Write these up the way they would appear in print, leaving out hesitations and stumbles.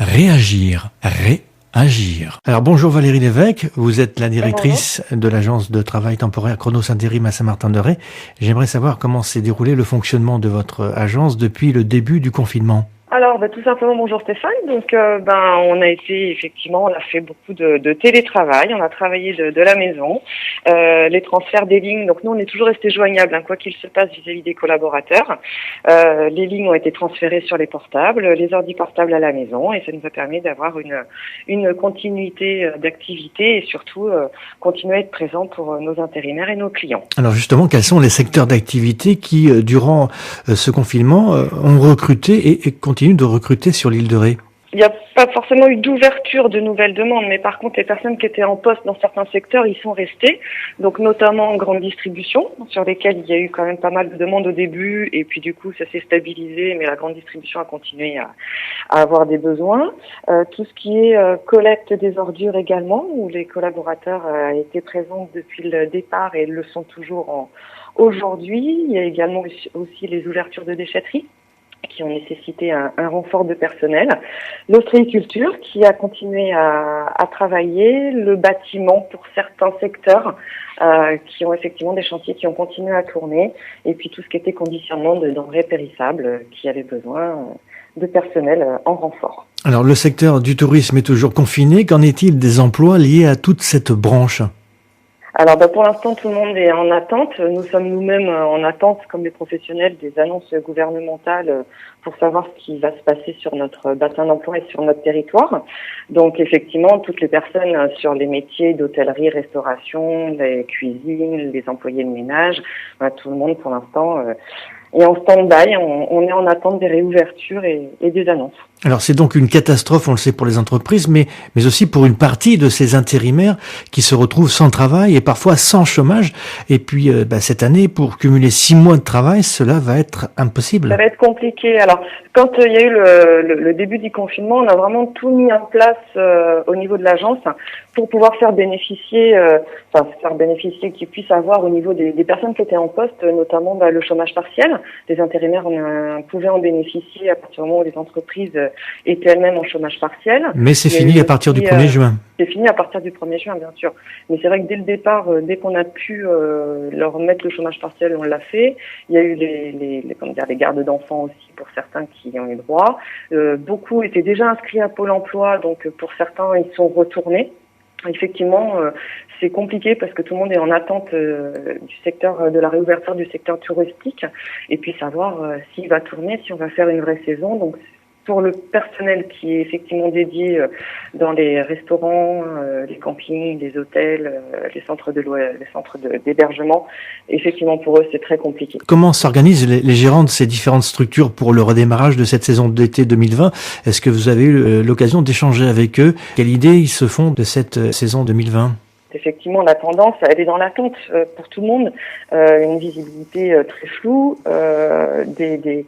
Réagir, réagir. Alors bonjour Valérie Lévesque, vous êtes la directrice de l'agence de travail temporaire Chronos Intérim à Saint-Martin-de-Ré. J'aimerais savoir comment s'est déroulé le fonctionnement de votre agence depuis le début du confinement. Alors, tout simplement, bonjour Stéphane. Donc, on a été, effectivement, on a fait beaucoup de télétravail. On a travaillé de la maison. Les transferts des lignes. Donc, nous, on est toujours resté joignables, quoi qu'il se passe vis-à-vis des collaborateurs. Les lignes ont été transférées sur les portables, les ordi portables à la maison, et ça nous a permis d'avoir une continuité d'activité et surtout continuer à être présent pour nos intérimaires et nos clients. Alors justement, quels sont les secteurs d'activité qui, durant ce confinement, ont recruté et continuent de recruter sur l'île de Ré? Il n'y a pas forcément eu d'ouverture de nouvelles demandes, mais par contre, les personnes qui étaient en poste dans certains secteurs, ils sont restés. Donc, notamment en grande distribution, sur lesquels il y a eu quand même pas mal de demandes au début, et puis du coup, ça s'est stabilisé, mais la grande distribution a continué à avoir des besoins. Tout ce qui est collecte des ordures également, où les collaborateurs étaient présents depuis le départ et le sont toujours aujourd'hui. Il y a également aussi les ouvertures de déchetterie, qui ont nécessité un renfort de personnel, l'ostréiculture qui a continué à travailler, le bâtiment pour certains secteurs qui ont effectivement des chantiers qui ont continué à tourner, et puis tout ce qui était conditionnement de denrées périssables qui avait besoin de personnel en renfort. Alors le secteur du tourisme est toujours confiné, qu'en est-il des emplois liés à toute cette branche ? Alors pour l'instant, tout le monde est en attente. Nous sommes nous-mêmes en attente, comme les professionnels, des annonces gouvernementales pour savoir ce qui va se passer sur notre bassin d'emploi et sur notre territoire. Donc effectivement, toutes les personnes sur les métiers d'hôtellerie, restauration, les cuisines, les employés de ménage, tout le monde pour l'instant est en stand-by. On est en attente des réouvertures et des annonces. Alors c'est donc une catastrophe, on le sait, pour les entreprises, mais aussi pour une partie de ces intérimaires qui se retrouvent sans travail et parfois sans chômage. Et puis cette année, pour cumuler 6 mois de travail, cela va être impossible. Ça va être compliqué. Alors quand il y a eu le début du confinement, on a vraiment tout mis en place au niveau de l'agence pour pouvoir faire bénéficier qu'ils puissent avoir au niveau des personnes qui étaient en poste, notamment le chômage partiel. Les intérimaires pouvaient en bénéficier à partir du moment où les entreprises étaient elles-mêmes en chômage partiel. Mais c'est fini à partir du 1er juin. C'est fini à partir du 1er juin, bien sûr. Mais c'est vrai que dès le départ, dès qu'on a pu leur mettre le chômage partiel, on l'a fait. Il y a eu les gardes d'enfants aussi pour certains qui ont eu droit. Beaucoup étaient déjà inscrits à Pôle emploi, donc pour certains, ils sont retournés. Effectivement, c'est compliqué parce que tout le monde est en attente du secteur de la réouverture du secteur touristique et puis savoir s'il va tourner, si on va faire une vraie saison. Donc pour le personnel qui est effectivement dédié dans les restaurants, les campings, les hôtels, les centres d'hébergement, effectivement pour eux c'est très compliqué. Comment s'organisent les gérants de ces différentes structures pour le redémarrage de cette saison d'été 2020 ? Est-ce que vous avez eu l'occasion d'échanger avec eux ? Quelle idée ils se font de cette saison 2020 ? Effectivement, la tendance, elle est dans l'attente pour tout le monde, une visibilité très floue, des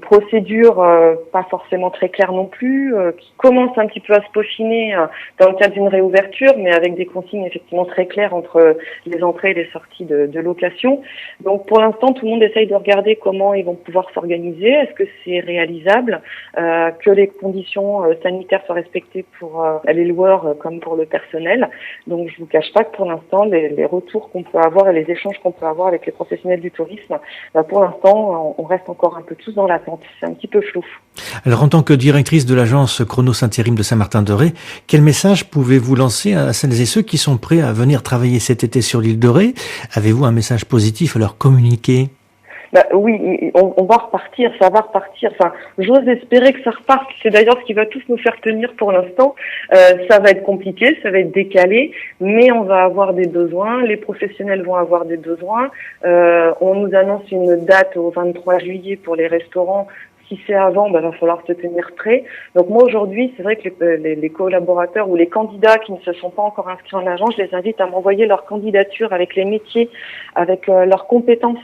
procédures pas forcément très claires non plus, qui commencent un petit peu à se peaufiner dans le cadre d'une réouverture, mais avec des consignes effectivement très claires entre les entrées et les sorties de location. Donc pour l'instant, tout le monde essaye de regarder comment ils vont pouvoir s'organiser, est-ce que c'est réalisable, que les conditions sanitaires soient respectées pour les loueurs comme pour le personnel. Donc je vous cache pas que pour l'instant, les retours qu'on peut avoir et les échanges qu'on peut avoir avec les professionnels du tourisme, pour l'instant, on reste encore un peu tous dans l'attente. C'est un petit peu flou. Alors en tant que directrice de l'agence Chronos Intérim de Saint-Martin-de-Ré, quel message pouvez-vous lancer à celles et ceux qui sont prêts à venir travailler cet été sur l'île de Ré ? Avez-vous un message positif à leur communiquer ? Oui, on va repartir, ça va repartir. Enfin, j'ose espérer que ça reparte. C'est d'ailleurs ce qui va tous nous faire tenir pour l'instant. Ça va être compliqué, ça va être décalé, mais on va avoir des besoins. Les professionnels vont avoir des besoins. On nous annonce une date au 23 juillet pour les restaurants. Si c'est avant, va falloir se tenir prêt. Donc moi aujourd'hui, c'est vrai que les collaborateurs ou les candidats qui ne se sont pas encore inscrits en agence, je les invite à m'envoyer leur candidature avec les métiers, avec leurs compétences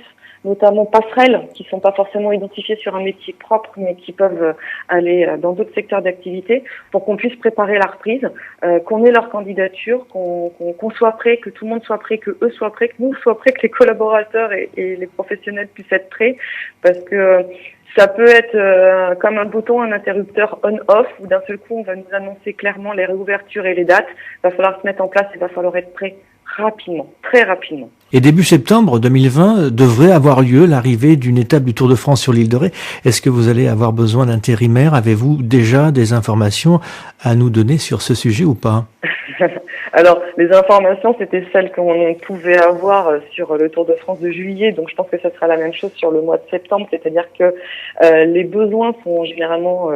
notamment passerelles, qui sont pas forcément identifiées sur un métier propre, mais qui peuvent aller dans d'autres secteurs d'activité, pour qu'on puisse préparer la reprise, qu'on ait leur candidature, qu'on soit prêt, que tout le monde soit prêt, que eux soient prêts, que nous soient prêts, que les collaborateurs et les professionnels puissent être prêts, parce que ça peut être comme un bouton, un interrupteur on-off, où d'un seul coup on va nous annoncer clairement les réouvertures et les dates. Il va falloir se mettre en place, il va falloir être prêt rapidement, très rapidement. Et début septembre 2020 devrait avoir lieu l'arrivée d'une étape du Tour de France sur l'île de Ré. Est-ce que vous allez avoir besoin d'intérimaires? Avez-vous déjà des informations à nous donner sur ce sujet ou pas? Alors, les informations, c'était celles qu'on pouvait avoir sur le Tour de France de juillet, donc je pense que ça sera la même chose sur le mois de septembre, c'est-à-dire que les besoins sont généralement,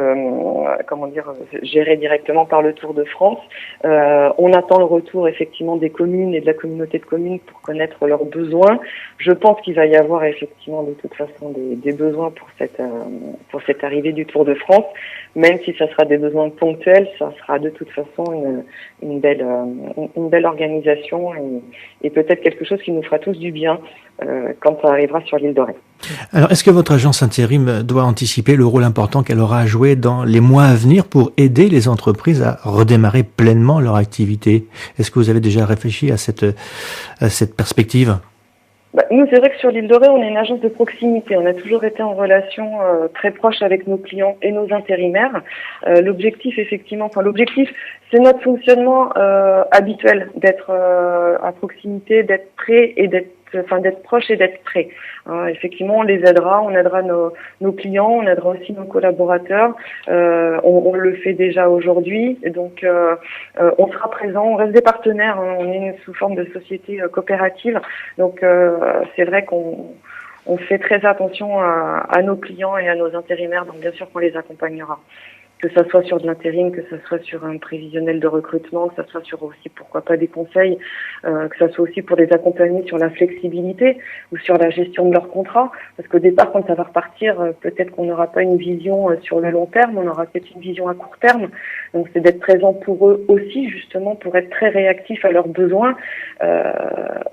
gérés directement par le Tour de France. On attend le retour effectivement des communes et de la communauté de communes pour connaître leurs besoins. Je pense qu'il va y avoir effectivement de toute façon des besoins pour cette arrivée du Tour de France, même si ça sera des besoins ponctuels, ça sera de toute façon une belle organisation et peut-être quelque chose qui nous fera tous du bien quand ça arrivera sur l'île de Ré. Alors, est-ce que votre agence intérim doit anticiper le rôle important qu'elle aura à jouer dans les mois à venir pour aider les entreprises à redémarrer pleinement leur activité? Est-ce que vous avez déjà réfléchi à cette perspective? Nous, c'est vrai que sur l'île de Ré, on est une agence de proximité. On a toujours été en relation très proche avec nos clients et nos intérimaires. L'objectif, c'est notre fonctionnement habituel, d'être à proximité, d'être prêt et d'être proche et d'être prêt. Effectivement, on les aidera, on aidera nos clients, on aidera aussi nos collaborateurs. On le fait déjà aujourd'hui, et donc on sera présent, on reste des partenaires, hein, on est sous forme de société coopérative, donc c'est vrai qu'on fait très attention à nos clients et à nos intérimaires, donc bien sûr qu'on les accompagnera. Que ça soit sur de l'intérim, que ça soit sur un prévisionnel de recrutement, que ça soit sur aussi, pourquoi pas, des conseils, que ça soit aussi pour les accompagner sur la flexibilité ou sur la gestion de leur contrat. Parce qu'au départ, quand ça va repartir, peut-être qu'on n'aura pas une vision sur le long terme, on aura peut-être une vision à court terme. Donc c'est d'être présent pour eux aussi, justement, pour être très réactif à leurs besoins.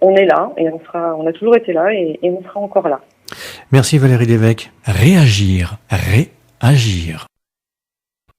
On est là et on a toujours été là et on sera encore là. Merci Valérie Lévesque. Réagir, réagir.